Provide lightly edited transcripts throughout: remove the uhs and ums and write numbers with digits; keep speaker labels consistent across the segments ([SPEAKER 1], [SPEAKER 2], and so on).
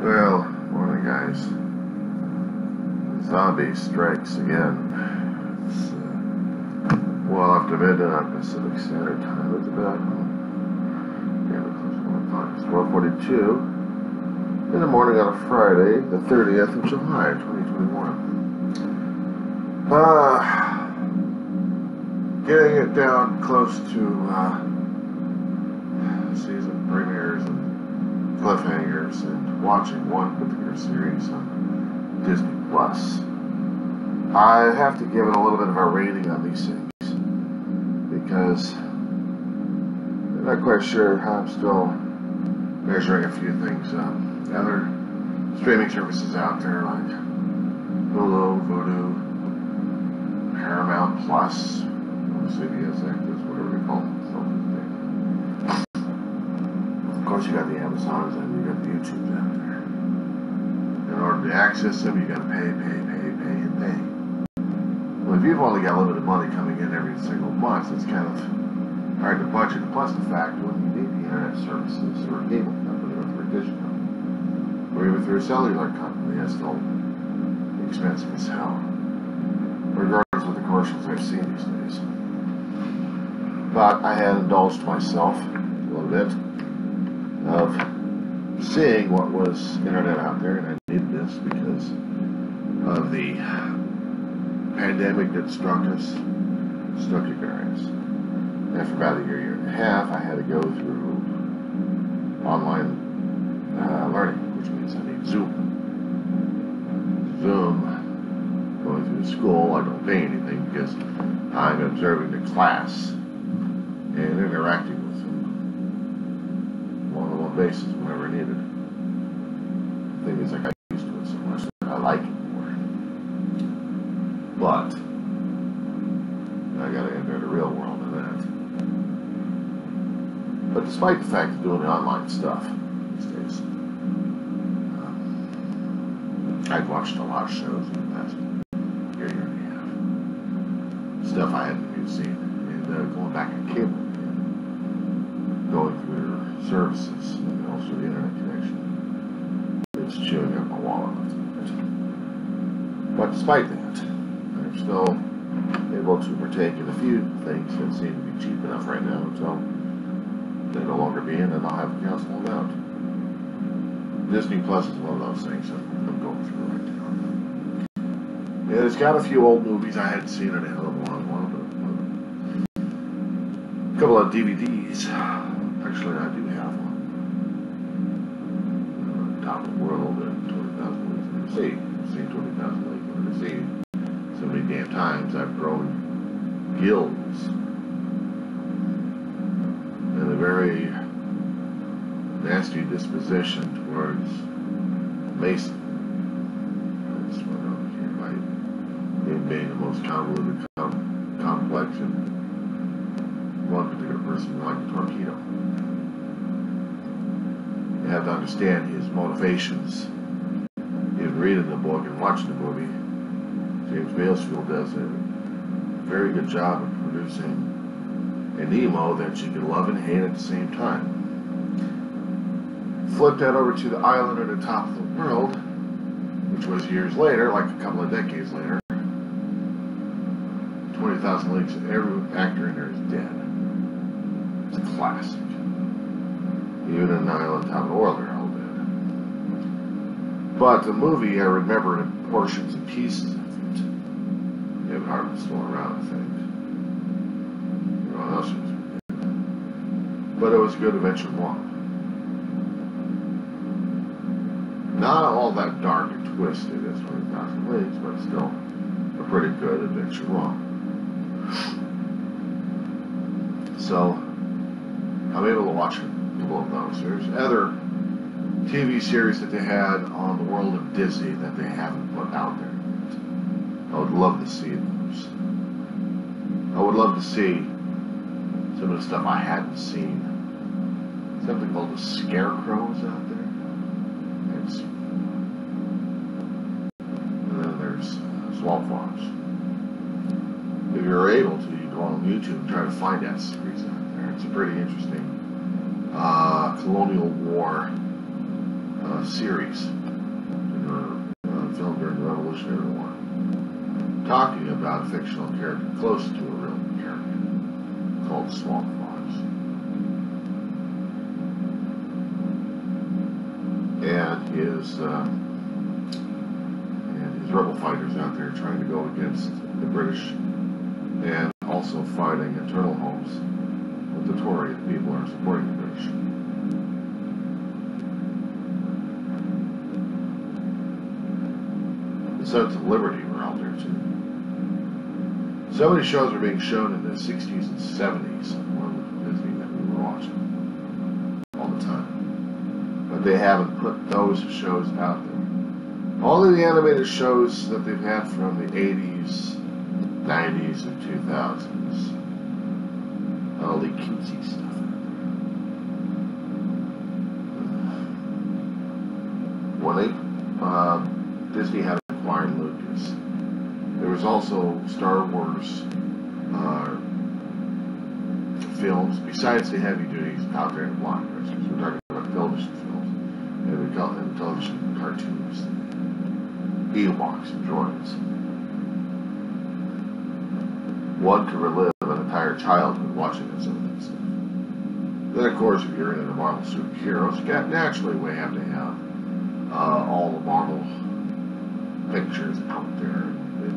[SPEAKER 1] Well, morning guys. Zombie strikes again. It's well after midnight on Pacific Standard Time. It's about 12:42 in the morning on a Friday, the 30th of July, 2021. Getting it down close to season premieres and cliffhangers and watching one particular series on Disney Plus. I have to give it a little bit of a rating on these things because I'm not quite sure how I'm still measuring a few things. Other streaming services out there like Hulu, Vudu, Paramount Plus, CBS Access, whatever they call it. Of course, you got the Amazons and you got the YouTubes out there. In order to access them, you got to pay. Well, if you've only got a little bit of money coming in every single month, it's kind of hard to budget. Plus the fact when you need the internet services or a cable company or through a dish company, or even through a cellular company, that's still expensive as hell. Regardless of the commercials I've seen these days. But I had indulged myself a little bit of seeing what was internet out there, and I needed this because of the pandemic that struck you guys. And for about a year and a half, I had to go through online learning, which means I need Zoom. Going through school, I don't pay anything because I'm observing the class and interacting with them on a basis whenever needed. The thing is, I got used to it so much that I like it more. But I gotta enter the real world of that. But despite the fact of doing the online stuff these days, I've watched a lot of shows in the past year and a half. Stuff I hadn't even seen. And going back on cable again. Going through services and also the internet connection. It's chewing up my wallet a little bit. But despite that, I'm still able to partake in a few things that seem to be cheap enough right now until they no longer be in, and I'll have a council amount. Disney Plus is one of those things I'm going through right now. Yeah, it's got a few old movies I hadn't seen in a hell of a long while, but a couple of DVDs. Actually, I do have one. Top of the World and 20,000 Leagues Under the Sea. I've seen 20,000 Leagues Under the Sea so many damn times I've grown gills. And a very nasty disposition towards Mason. That's what I'm here by him being the most convoluted, complex, and one particular person like a torpedo. You have to understand his motivations. Even reading the book and watching the movie, James Mansfield does a very good job of producing an emo that you can love and hate at the same time. Flip that over to the island at the top of the world, which was years later, like a couple of decades later. 20,000 Leagues, every actor in there is dead. It's a classic. Even an island on top of the world, they're all dead. But the movie, I remember in portions and pieces of it. David Hartman's still around, I think. Everyone else was dead. But it was a good adventure one. Not all that dark and twisted as 20,000 Leagues, but still a pretty good adventure one. So, I'm able to watch a couple of those. There's other TV series that they had on the world of Disney that they haven't put out there. I would love to see those. I would love to see some of the stuff I hadn't seen. Something called the Scarecrows out there. And then there's Swamp Fox. If you're able to, you go on YouTube and try to find that series out there. It's a pretty interesting colonial war series in her film during the Revolutionary War, talking about a fictional character close to a real character called Swamp Fox. And his rebel fighters out there trying to go against the British, and also fighting internal homes with the Tory people who are supporting the British. The sense of liberty were out there too. So many shows are being shown in the 60s and 70s on Disney that we were watching all the time. But they haven't put those shows out there. All of the animated shows that they've had from the 80s, 90s, and 2000s. All the cutesy stuff. When Disney had acquired Lucas, there was also Star Wars films, besides the heavy duties out there in the blockbusters. We're talking about television films, and we call them television cartoons. Ewoks and droids. One could relive an entire childhood watching some of that stuff. Then, of course, if you're into Marvel superheroes, you naturally we have to have all the Marvel pictures out there in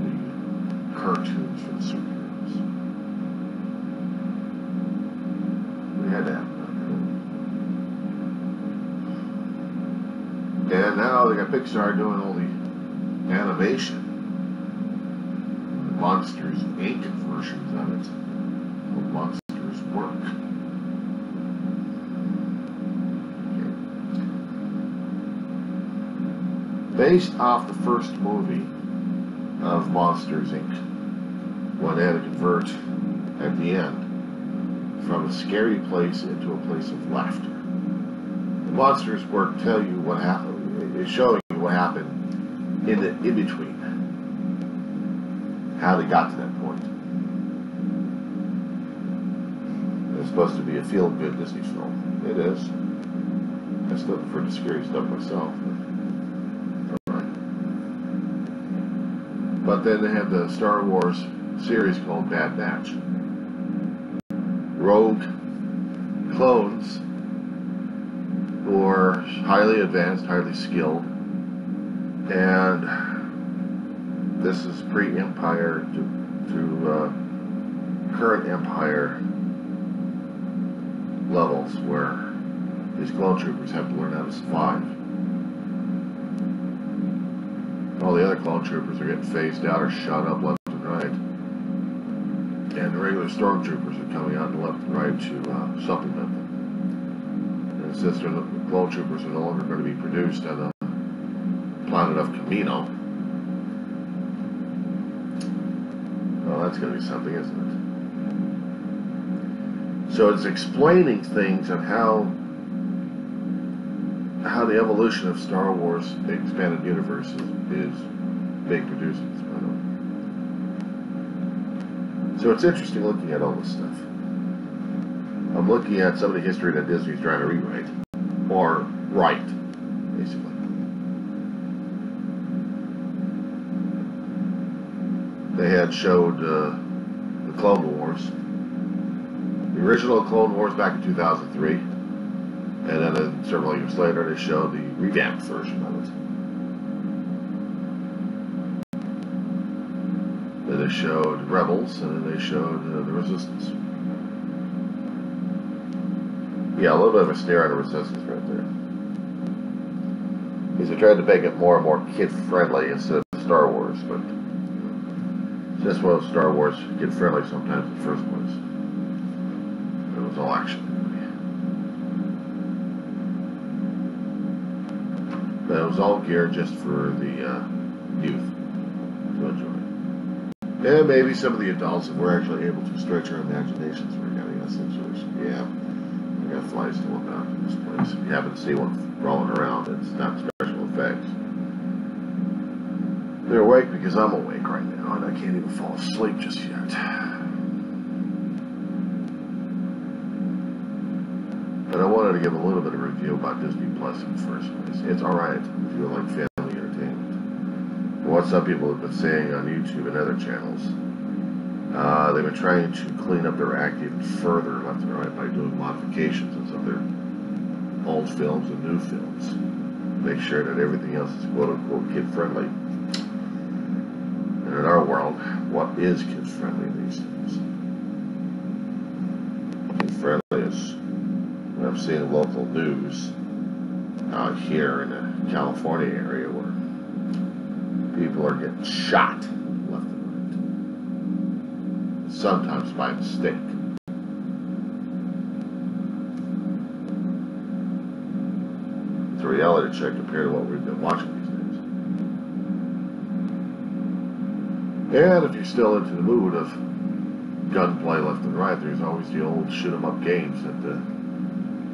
[SPEAKER 1] the cartoons for the superheroes. We had to have that. And now they got Pixar doing all the animation, Monsters Inc. versions of it, called Monsters Work. Okay. Based off the first movie of Monsters Inc., when they had to convert at the end from a scary place into a place of laughter. The Monsters Work tell you what happened, is showing you what happened in the in-between, how they got to that point. It's supposed to be a feel-good Disney film. It is. I still prefer the scary stuff myself. But then they had the Star Wars series called Bad Batch. Rogue clones who are highly advanced, highly skilled, and this is pre-Empire to current Empire levels where these clone troopers have to learn how to survive. All the other clone troopers are getting phased out or shot up left and right. And the regular stormtroopers are coming out left and right to supplement them. And since the clone troopers are no longer going to be produced at the planet of Camino, well, that's going to be something, isn't it? So it's explaining things on how the evolution of Star Wars expanded universe is being produced at this point. So it's interesting looking at all this stuff. I'm looking at some of the history that Disney's trying to rewrite, or write, basically. They had showed the Clone Wars, the original Clone Wars back in 2003, and then several years later they showed the revamped version of it. Then they showed Rebels, and then they showed the Resistance. Yeah, a little bit of a stare at the Resistance right there. Because they tried to make it more and more kid-friendly instead of Star Wars, but just was Star Wars kid-friendly sometimes in the first place. It was all action. But it was all geared just for the youth to enjoy. And maybe some of the adults, if we're actually able to stretch our imaginations, we're getting a situation. Yeah, we got flies to look out in this place. If you happen to see one rolling around, it's not special effects. They're awake because I'm awake right now, and I can't even fall asleep just yet. But I wanted to to give a little bit of review about Disney Plus in the first place. It's alright if you like family entertainment. What some people have been saying on YouTube and other channels, they've been trying to clean up their act even further left and right by doing modifications on some of their old films and new films. Make sure that everything else is quote-unquote kid-friendly. And in our world, what is kid-friendly these days? Kid-friendly is when I'm seeing local news out here in the California area where people are getting shot left and right. Sometimes by mistake. It's a reality check compared to what we've been watching these days. And if you're still into the mood of gunplay left and right, there's always the old shoot-'em-up games that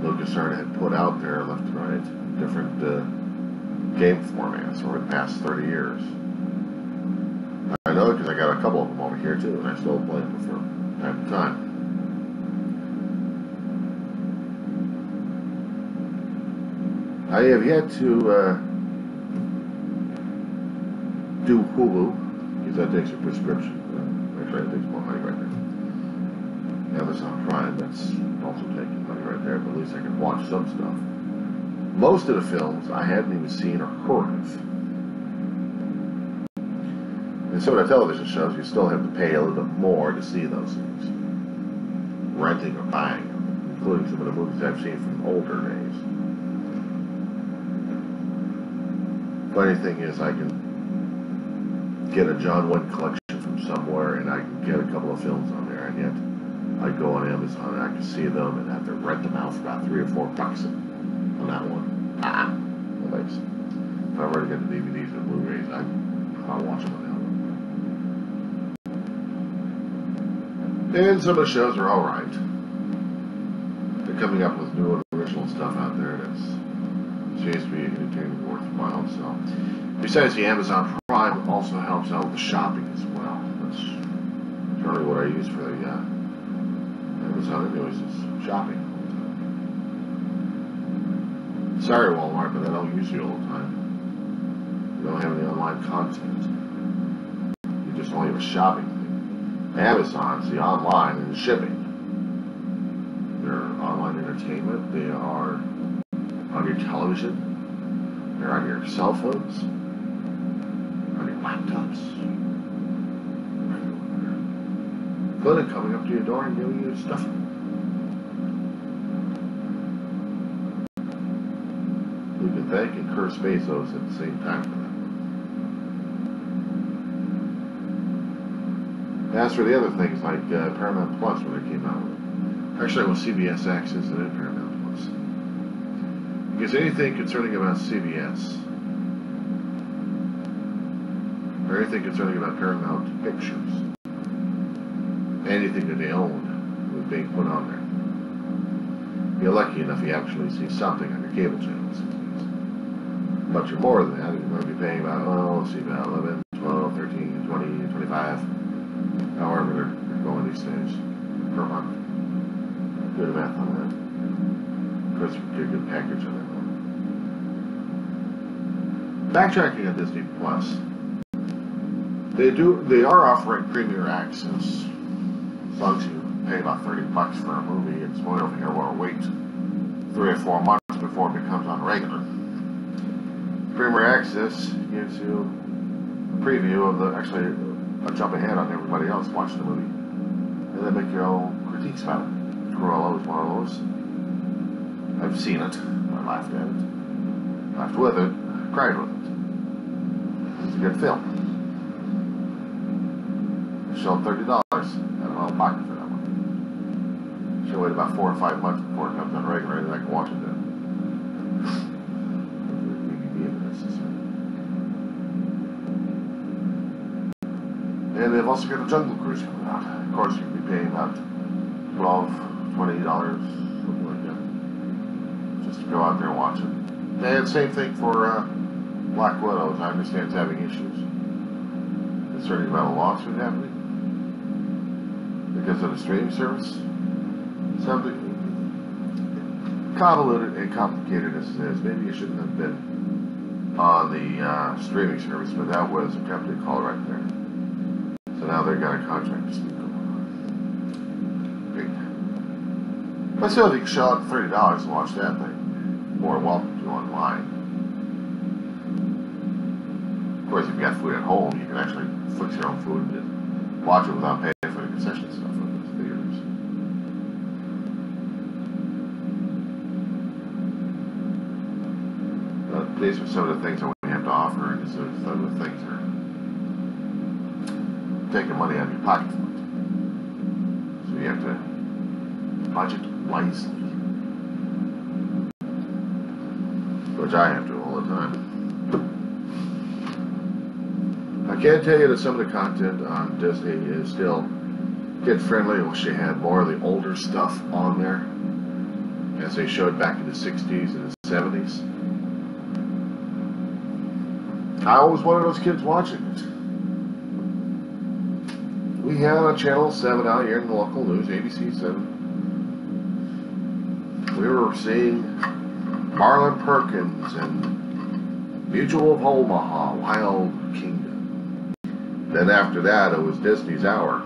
[SPEAKER 1] LucasArts had put out there left and right. Different game formats over the past 30 years. I know because I got a couple of them over here too, and I still play them from time to time. I have yet to do Hulu, because that takes a prescription. Actually, it takes more money right there. Amazon Prime, that's also taking money right there, but at least I can watch some stuff. Most of the films I hadn't even seen or heard of. And some of the television shows, you still have to pay a little bit more to see those things. Renting or buying them, including some of the movies I've seen from older days. Funny thing is, I can get a John Wick collection from somewhere, and I can get a couple of films on there, and yet I go on Amazon and I can see them and have to rent them out for about $3 or $4 on that one. No thanks. If I were to get the DVDs and Blu-rays, I'll watch them on that one. And some of the shows are alright. They're coming up with new and original stuff out there that's seems to be entertaining, worthwhile. So, besides the Amazon Prime, it also helps out with the shopping as well. That's generally what I use for the Amazon anyways, is shopping. Sorry, Walmart, but I don't use you all the time. You don't have any online content. You just only have a shopping thing. Amazon's the online and the shipping. They're online entertainment. They are on your television. They're on your cell phones. On your laptops. Including coming up to your door and giving you stuff. You can thank and curse Bezos at the same time for that. As for the other things like Paramount Plus when they came out with it. Actually, it was CBS Access and then Paramount Plus. Because anything concerning about CBS or anything concerning about Paramount Pictures, anything that they owned was being put on there. You're lucky enough you actually see something on your cable channels. But you're more than that, you're going to be paying about, let's see, about 11, 12, 13, 20, 25, however they're going these days, per month. Good math on that. Of course, you get a good package on that one. Backtracking on Disney Plus, they are offering Premier Access. As long as you pay about $30 for a movie, it's one over here where wait 3 or 4 months before it becomes on regular. Premier Access gives you a preview of actually a jump ahead on everybody else watching the movie. And then make your own critiques about it. Cruella was one of those. I've seen it. I laughed at it. Laughed with it. Cried with it. It's a good film. I shelled $30 out of my own pocket for that one. She'll wait about 4 or 5 months before it comes on regular and I can watch it then. And they've also got a Jungle Cruise coming out. Of course, you can be paying about $12, $20, something like that, just to go out there and watch it. And same thing for Black Widow, as I understand it's having issues concerning about a lawsuit happening because of the streaming service. Something convoluted and complicated as it is. Maybe it shouldn't have been on the streaming service, but that was a company call right there. So now they've got a contract dispute going on. Great. But still, if you can shell out $30 and watch that thing, more welcome to online. Of course, if you got food at home, you can actually fix your own food and just watch it without paying for the concession stuff at those theaters. But these are some of the things that we have to offer, and some of the things are taking money out of your pocket. So you have to budget wisely, which I have to all the time. I can tell you that some of the content on Disney is still kid-friendly. I wish they had more of the older stuff on there, as they showed back in the 60s and the 70s. I always wanted those kids watching it. We had a Channel 7 out here in the local news, ABC7. We were seeing Marlon Perkins and Mutual of Omaha, Wild Kingdom. Then after that, it was Disney's Hour.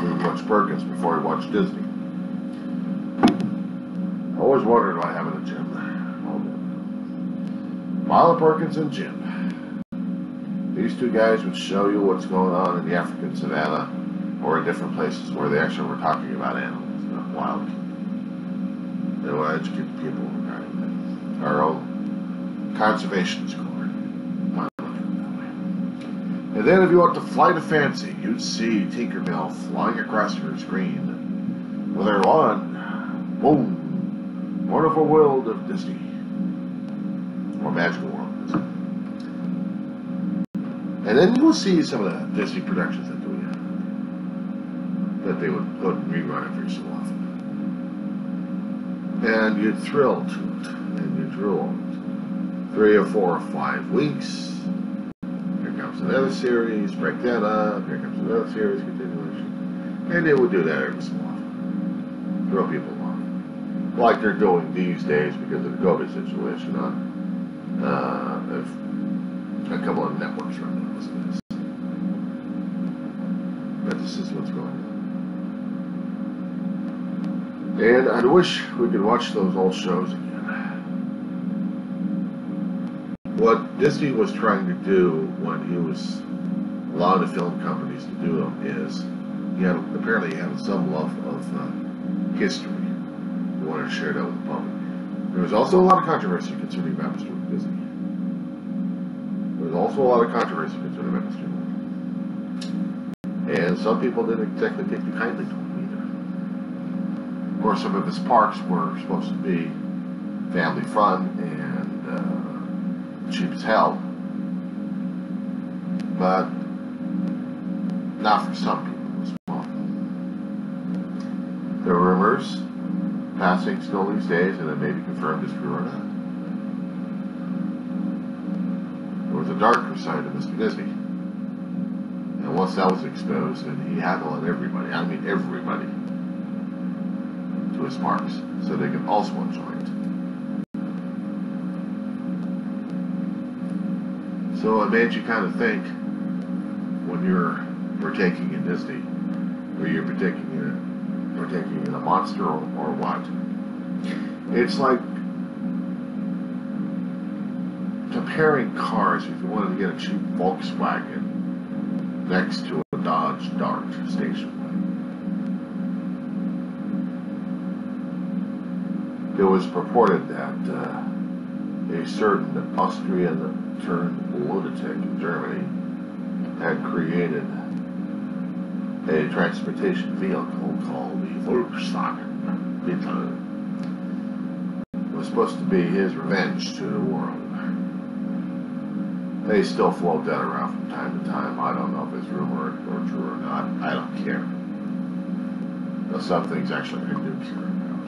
[SPEAKER 1] We watched Perkins before we watched Disney. I always wondered about having a gym. Marlon Perkins and Jim. These two guys would show you what's going on in the African savannah or in different places where they actually were talking about animals, not wild. They will educate the people regarding that. Our own conservation score. And then if you want to fly to fancy, you'd see Tinkerbell flying across your screen with her wand. Boom! Wonderful world of Disney. Or magical world of Disney. And then you will see some of the Disney productions that they would put and rerun every so often. And you'd thrill to it. And you'd drool on it. 3 or 4 or 5 weeks. Here comes another series. Break that up. Here comes another series. Continuation. And they would do that every so often. Throw people off. Like they're doing these days because of the COVID situation on a couple of networks running this. But this is what's going on. And I wish we could watch those old shows again. What Disney was trying to do when he was allowing the film companies to do them is he apparently had some love of history. He wanted to share that with the public. There was also a lot of controversy concerning Mr. Disney. There was also a lot of controversy concerning Mr. And some people didn't exactly take too kindly to him either. Of course, some of his parks were supposed to be family fun and cheap as hell. But not for some people as well. There are rumors passing still these days, and it may be confirmed as true or not. There was a darker side of Mr. Disney. And once that was exposed, and he had to let everybody, I mean everybody, to his parks, so they could also enjoy it. So it made you kind of think, when you're partaking in Disney, or you're partaking in a monster or what. It's like comparing cars. If you wanted to get a cheap Volkswagen next to a Dodge Dart station wagon. It was purported that a certain Austrian turned lunatic in Germany had created a transportation vehicle called the Volkswagen. It was supposed to be his revenge to the world. They still float that around from time to time. I don't know if it's rumored or true or not. I don't care. But some things actually I do care about.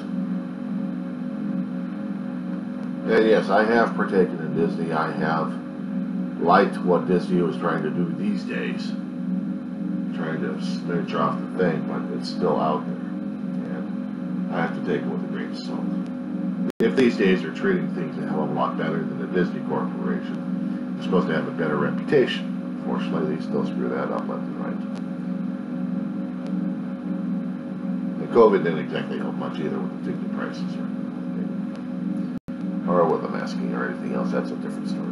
[SPEAKER 1] And yes, I have partaken in Disney. I have liked what Disney was trying to do these days. Trying trying to snitch off the thing, but it's still out there. And I have to take it with a grain of salt. If these days they're treating things a hell of a lot better than the Disney Corporation, they're supposed to have a better reputation. Unfortunately, they still screw that up left and right. And COVID didn't exactly help much either with the ticket prices or with the masking or anything else. That's a different story.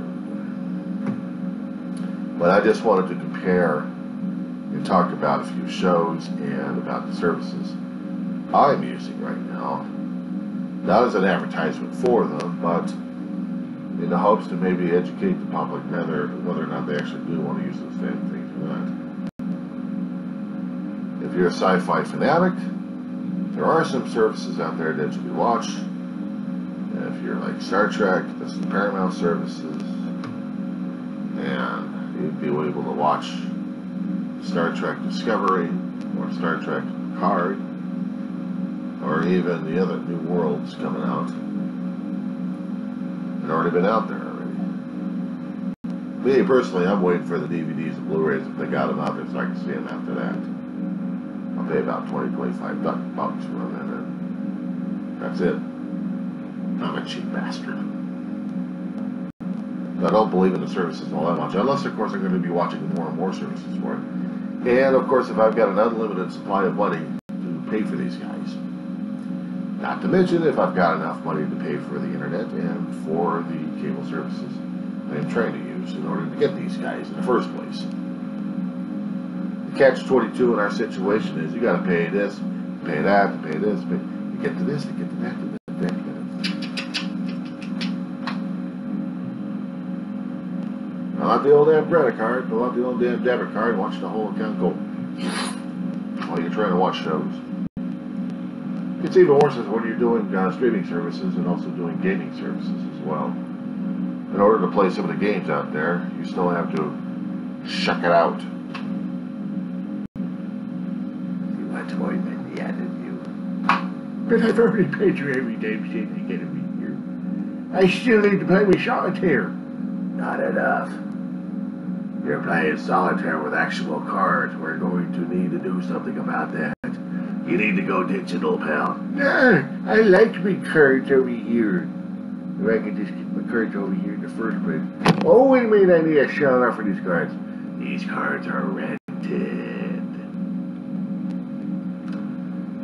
[SPEAKER 1] But I just wanted to compare and talk about a few shows and about the services I'm using right now. Not as an advertisement for them, but in the hopes to maybe educate the public whether or not they actually do want to use those damn things or not. If you're a sci-fi fanatic, there are some services out there that you can watch. And if you're like Star Trek, there's the Paramount services, and you'd be able to watch Star Trek Discovery or Star Trek Picard, or even the other New Worlds coming out. They've already been out there already. Me personally, I'm waiting for the DVDs and Blu-rays if they got them out there so I can see them after that. I'll pay about $20-25 bucks for them, and then that's it. I'm a cheap bastard. I don't believe in the services all that much, unless of course I'm going to be watching more and more services for it. And of course if I've got an unlimited supply of money to pay for these guys. Not to mention if I've got enough money to pay for the internet and for the cable services I am trying to use in order to get these guys in the first place. The catch-22 in our situation is you got to pay this, pay that, pay this, pay, you get to this, you get to that, you get to that, you get to that. Pull out the old damn credit card, pull out the old damn debit card, and watch the whole account go while you're trying to watch shows. It's even worse when you're doing streaming services and also doing gaming services as well. In order to play some of the games out there, you still have to shuck it out. You want to ointment, yeah, didn't you? But I've already paid you every damn shit I get every year. I still need to play with solitaire. Not enough. You're playing solitaire with actual cards. We're going to need to do something about that. You need to go digital, pal. Nah, I like my cards over here. If I could just get my cards over here in the first place. Oh, wait a minute, I need a shell out for these cards. These cards are rented.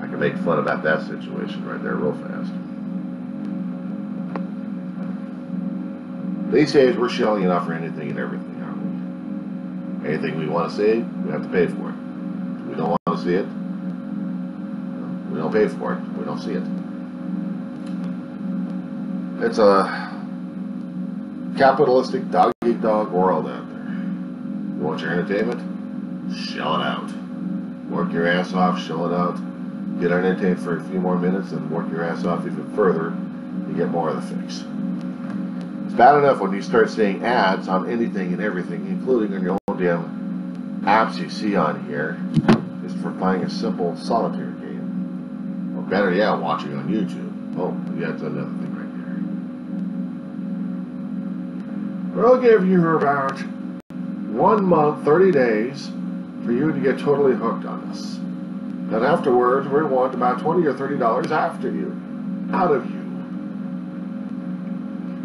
[SPEAKER 1] I can make fun about that situation right there real fast. These days, we're shelling enough for anything and everything, aren't we? Anything we want to see, we have to pay for it. If we don't want to see it, we don't pay for it. We don't see it. It's a capitalistic dog-eat-dog world out there. You want your entertainment? Shell it out. Work your ass off, shell it out. Get entertained for a few more minutes and work your ass off even further to get more of the fix. It's bad enough when you start seeing ads on anything and everything, including on your own damn apps you see on here, just for playing a simple solitaire game. Or better yet, watching on YouTube. Oh, yeah, that's another thing right there. We'll give you about 1 month, 30 days, for you to get totally hooked on us. Then afterwards, we want about $20 or $30 after you, out of you.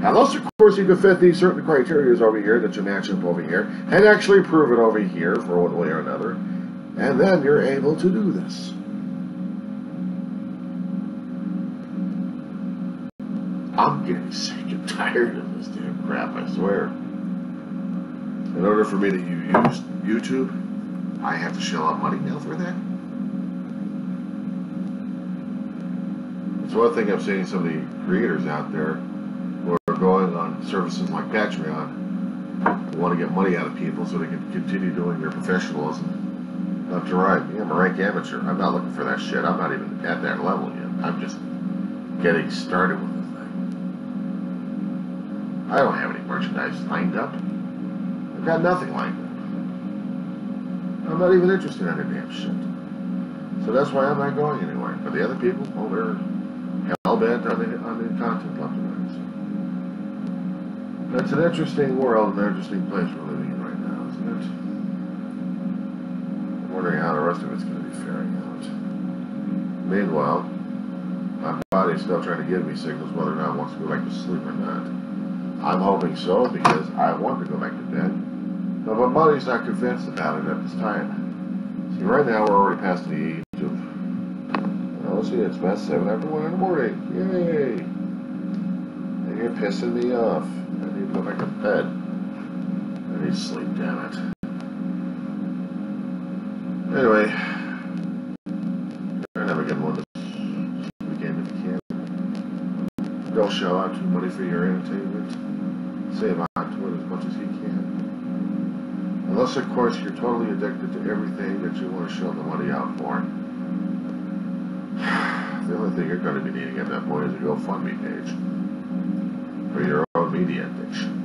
[SPEAKER 1] Unless, of course, you can fit these certain criteria over here that you match up over here, and actually prove it over here for one way or another, and then you're able to do this. I'm getting sick and tired of this damn crap, I swear. In order for me to use YouTube, I have to shell out money now for that? It's one thing I'm seeing some of the creators out there who are going on services like Patreon who want to get money out of people so they can continue doing their professionalism left to right. Yeah, I'm a rank amateur. I'm not looking for that shit. I'm not even at that level yet. I'm just getting started with this thing. I don't have any merchandise lined up. I've got nothing lined up. I'm not even interested in that damn shit. So that's why I'm not going anywhere. But the other people, well, they're hell-bent on the content left and right. So that's an interesting world and an interesting place we're living in right now, isn't it? We're wondering how the rest of it's going to be faring out. Meanwhile, my body's still trying to give me signals whether or not it wants to go back to sleep or not. I'm hoping so because I want to go back to bed, but my body's not convinced about it at this time. See, right now we're already past the age of, well, let's see, it's past 7 after 1 in the morning. Yay! And you're pissing me off. I need to go back to bed. I need sleep, damn it. Anyway, try and have a good one this weekend if you can. Don't shell out too much for your entertainment. Save on to it as much as you can. Unless, of course, you're totally addicted to everything that you want to shell the money out for. The only thing you're going to be needing at that point is a GoFundMe page for your own media addiction.